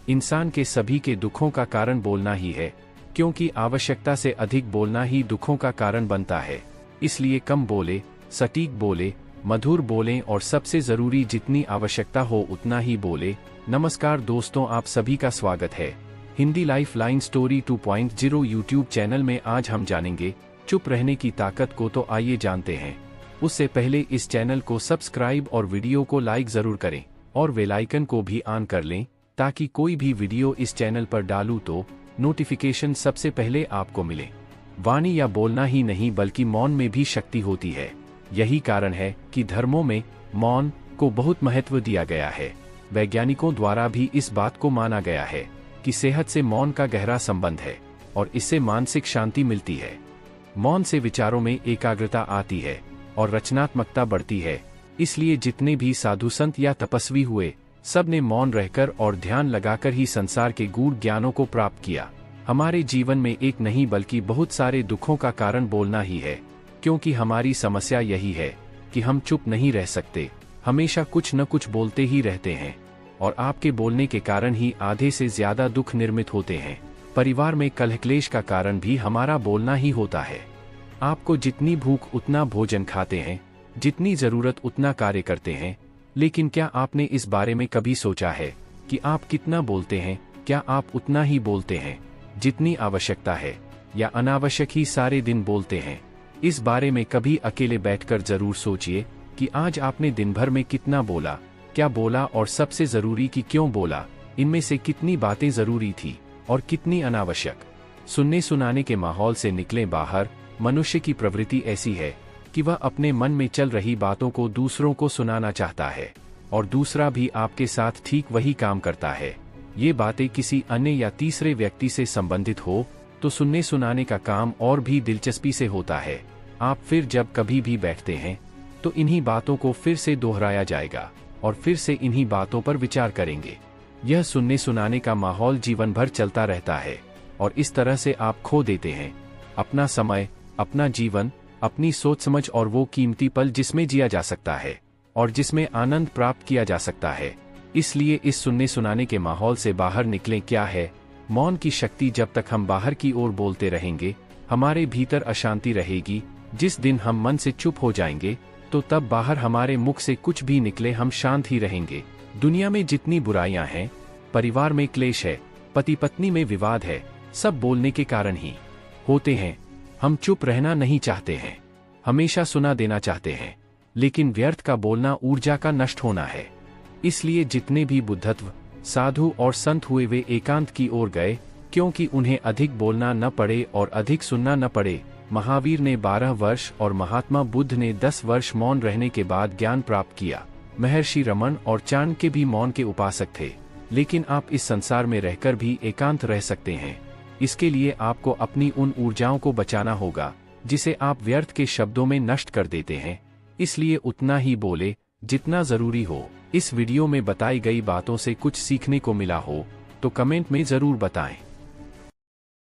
इंसान के सभी के दुखों का कारण बोलना ही है, क्योंकि आवश्यकता से अधिक बोलना ही दुखों का कारण बनता है। इसलिए कम बोले, सटीक बोले, मधुर बोलें और सबसे जरूरी जितनी आवश्यकता हो उतना ही बोले। नमस्कार दोस्तों, आप सभी का स्वागत है Hindi life line story 2.0 YouTube channel में। आज हम जानेंगे चुप रहने की ताकत को, तो आइए जानते हैं। उससे पहले इस चैनल को सब्सक्राइब और वीडियो को लाइक जरूर करें और बेल आइकन को भी ऑन कर लें, ताकि कोई भी वीडियो इस चैनल पर डालूं तो नोटिफिकेशन सबसे पहले आपको मिले। वाणी या बोलना ही नहीं बल्कि मौन में भी शक्ति होती है। यही कारण है कि धर्मों में मौन को बहुत महत्व दिया गया है। वैज्ञानिकों द्वारा भी इस बात को माना गया है कि सेहत से मौन का गहरा संबंध है और इससे मानसिक शांति मिलती है। मौन से विचारों में एकाग्रता आती है और रचनात्मकता बढ़ती है। इसलिए जितने भी साधु संत या तपस्वी हुए, सब ने मौन रहकर और ध्यान लगाकर ही संसार के गूढ़ ज्ञानों को प्राप्त किया। हमारे जीवन में एक नहीं बल्कि बहुत सारे दुखों का कारण बोलना ही है, क्योंकि हमारी समस्या यही है कि हम चुप नहीं रह सकते, हमेशा कुछ न कुछ बोलते ही रहते हैं। और आपके बोलने के कारण ही आधे से ज्यादा दुख निर्मित होते हैं। परिवार में कलह क्लेश का कारण भी हमारा बोलना ही होता है। आपको जितनी भूख उतना भोजन खाते हैं, जितनी जरूरत उतना कार्य करते हैं, लेकिन क्या आपने इस बारे में कभी सोचा है कि आप कितना बोलते हैं? क्या आप उतना ही बोलते हैं जितनी आवश्यकता है, या अनावश्यक ही सारे दिन बोलते हैं? इस बारे में कभी अकेले बैठकर जरूर सोचिए कि आज आपने दिन भर में कितना बोला, क्या बोला और सबसे जरूरी कि क्यों बोला। इनमें से कितनी बातें जरूरी थी और कितनी अनावश्यक। सुनने सुनाने के माहौल से निकलें बाहर। मनुष्य की प्रवृत्ति ऐसी है कि वह अपने मन में चल रही बातों को दूसरों को सुनाना चाहता है, और दूसरा भी आपके साथ ठीक वही काम करता है। ये बातें किसी अन्य या तीसरे व्यक्ति से संबंधित हो तो सुनने सुनाने का काम और भी दिलचस्पी से होता है। आप फिर जब कभी भी बैठते हैं तो इन्हीं बातों को फिर से दोहराया जाएगा और फिर से इन्हीं बातों पर विचार करेंगे। यह सुनने सुनाने का माहौल जीवन भर चलता रहता है, और इस तरह से आप खो देते हैं अपना समय, अपना जीवन, अपनी सोच समझ और वो कीमती पल जिसमें जिया जा सकता है और जिसमें आनंद प्राप्त किया जा सकता है। इसलिए इस सुनने सुनाने के माहौल से बाहर निकलें। क्या है मौन की शक्ति? जब तक हम बाहर की ओर बोलते रहेंगे, हमारे भीतर अशांति रहेगी। जिस दिन हम मन से चुप हो जाएंगे, तो तब बाहर हमारे मुख से कुछ भी निकले, हम शांत ही रहेंगे। दुनिया में जितनी बुराइयां हैं, परिवार में क्लेश है, पति पत्नी में विवाद है, सब बोलने के कारण ही होते हैं। हम चुप रहना नहीं चाहते हैं, हमेशा सुना देना चाहते हैं, लेकिन व्यर्थ का बोलना ऊर्जा का नष्ट होना है। इसलिए जितने भी बुद्धत्व, साधु और संत हुए, वे एकांत की ओर गए, क्योंकि उन्हें अधिक बोलना न पड़े और अधिक सुनना न पड़े। महावीर ने 12 वर्ष और महात्मा बुद्ध ने 10 वर्ष मौन रहने के बाद ज्ञान प्राप्त किया। महर्षि रमन और चाणक्य भी मौन के उपासक थे। लेकिन आप इस संसार में रहकर भी एकांत रह सकते हैं। इसके लिए आपको अपनी उन ऊर्जाओं को बचाना होगा जिसे आप व्यर्थ के शब्दों में नष्ट कर देते हैं। इसलिए उतना ही बोले जितना जरूरी हो। इस वीडियो में बताई गई बातों से कुछ सीखने को मिला हो तो कमेंट में जरूर बताएं।